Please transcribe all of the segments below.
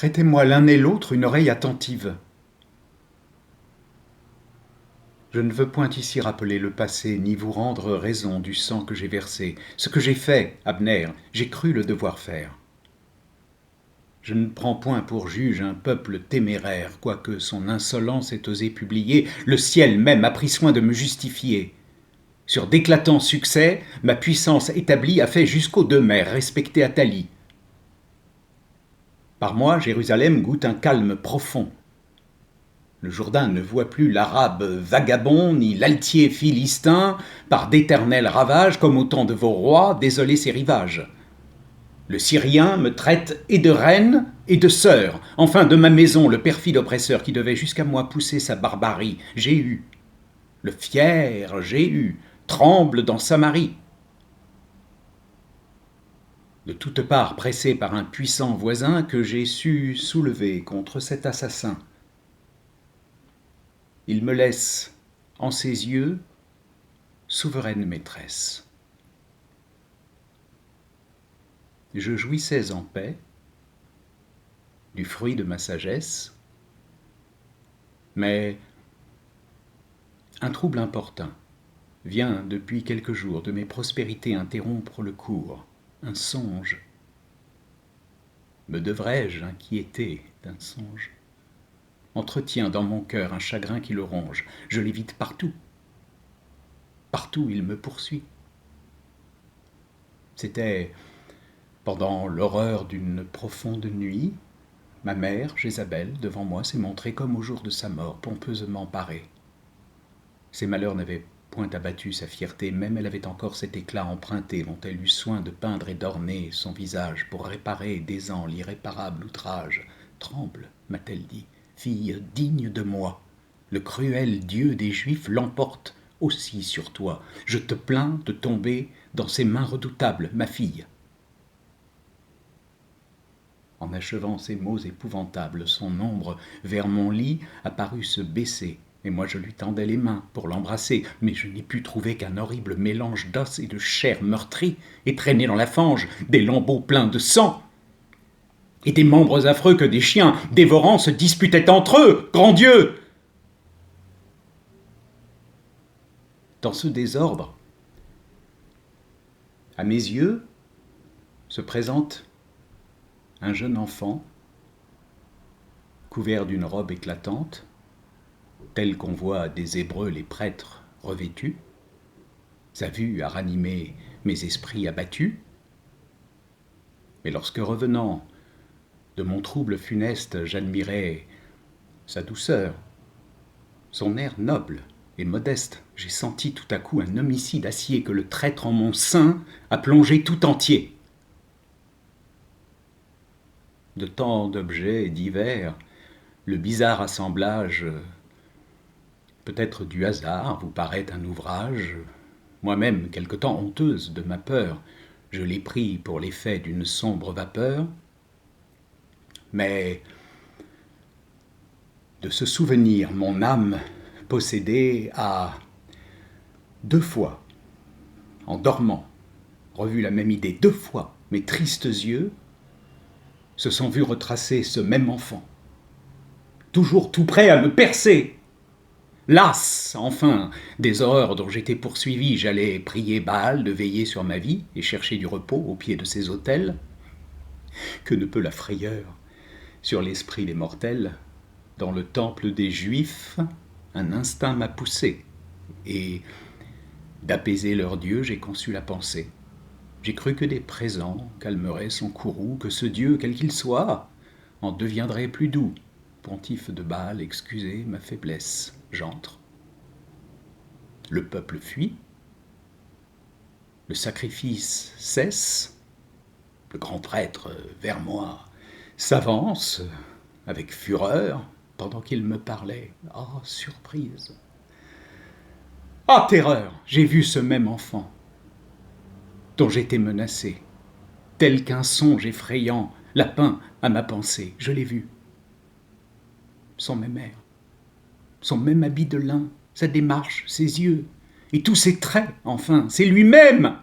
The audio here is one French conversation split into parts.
Prêtez-moi l'un et l'autre une oreille attentive. Je ne veux point ici rappeler le passé, ni vous rendre raison du sang que j'ai versé. Ce que j'ai fait, Abner, j'ai cru le devoir faire. Je ne prends point pour juge un peuple téméraire, quoique son insolence ait osé publier, le ciel même a pris soin de me justifier. Sur d'éclatants succès, ma puissance établie a fait jusqu'aux deux mers, respecter Athalie. Par moi, Jérusalem goûte un calme profond. Le Jourdain ne voit plus l'Arabe vagabond, ni l'Altier philistin, par d'éternels ravages, comme au temps de vos rois, désoler ses rivages. Le Syrien me traite et de reine et de sœur, enfin de ma maison, le perfide oppresseur qui devait jusqu'à moi pousser sa barbarie. J'ai eu. Le fier, j'ai eu, tremble dans Samarie. De toutes parts pressé par un puissant voisin que j'ai su soulever contre cet assassin. Il me laisse, en ses yeux, souveraine maîtresse. Je jouissais en paix du fruit de ma sagesse, mais un trouble importun vient depuis quelques jours de mes prospérités interrompre le cours, un songe. Me devrais-je inquiéter d'un songe ? Entretient dans mon cœur un chagrin qui le ronge. Je l'évite partout. Partout il me poursuit. C'était pendant l'horreur d'une profonde nuit. Ma mère, Jézabel, devant moi, s'est montrée comme au jour de sa mort, pompeusement parée. Ses malheurs n'avaient point abattu sa fierté, même elle avait encore cet éclat emprunté dont elle eut soin de peindre et d'orner son visage pour réparer d'aisant l'irréparable outrage. Tremble, m'a-t-elle dit, fille digne de moi. Le cruel Dieu des Juifs l'emporte aussi sur toi. Je te plains de tomber dans ses mains redoutables, ma fille. En achevant ces mots épouvantables, son ombre vers mon lit apparut se baisser, et moi je lui tendais les mains pour l'embrasser, mais je n'ai pu trouver qu'un horrible mélange d'os et de chair meurtrie, et traîner dans la fange des lambeaux pleins de sang, et des membres affreux que des chiens dévorants se disputaient entre eux. Grand Dieu! Dans ce désordre, à mes yeux, se présente un jeune enfant, couvert d'une robe éclatante, telle qu'on voit des Hébreux les prêtres revêtus. Sa vue a ranimé mes esprits abattus. Mais lorsque revenant de mon trouble funeste, j'admirais sa douceur, son air noble et modeste, j'ai senti tout à coup un homicide acier que le traître en mon sein a plongé tout entier. De tant d'objets divers, le bizarre assemblage, peut-être du hasard, vous paraît un ouvrage. Moi-même, quelque temps honteuse de ma peur, je l'ai pris pour l'effet d'une sombre vapeur. Mais de ce souvenir, mon âme possédée a 2 fois, en dormant, revu la même idée. 2 fois, mes tristes yeux se sont vus retracer ce même enfant, toujours tout prêt à me percer. Las, enfin, des horreurs dont j'étais poursuivi, j'allais prier Baal de veiller sur ma vie et chercher du repos au pied de ses autels. Que ne peut la frayeur sur l'esprit des mortels? Dans le temple des Juifs, un instinct m'a poussé, et d'apaiser leur Dieu, j'ai conçu la pensée. J'ai cru que des présents calmeraient son courroux, que ce Dieu, quel qu'il soit, en deviendrait plus doux. Pontife de Baal, excusez ma faiblesse, j'entre. Le peuple fuit, le sacrifice cesse, le grand prêtre vers moi s'avance avec fureur pendant qu'il me parlait. Ah, surprise! Ah, terreur! J'ai vu ce même enfant dont j'étais menacé, tel qu'un songe effrayant l'a peint à ma pensée. Je l'ai vu. Son même air, son même habit de lin, sa démarche, ses yeux, et tous ses traits, enfin, c'est lui-même!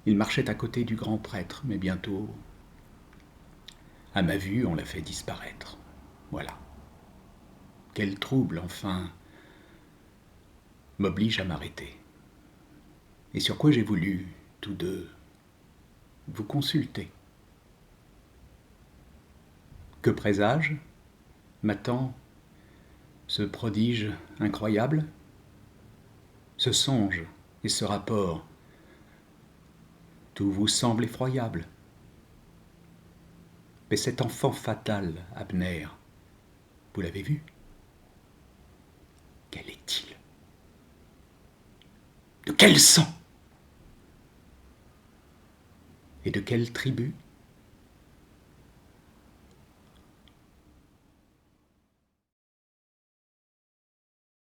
Il marchait à côté du grand prêtre, mais bientôt À ma vue, on l'a fait disparaître. Voilà. Quel trouble, enfin, m'oblige à m'arrêter. Et sur quoi j'ai voulu, tous deux, vous consulter. Que présage m'attend ce prodige incroyable, ce songe et ce rapport. Tout vous semble effroyable. Mais cet enfant fatal, Abner, vous l'avez vu? Quel est-il? De quel sang? Et de quelle tribu?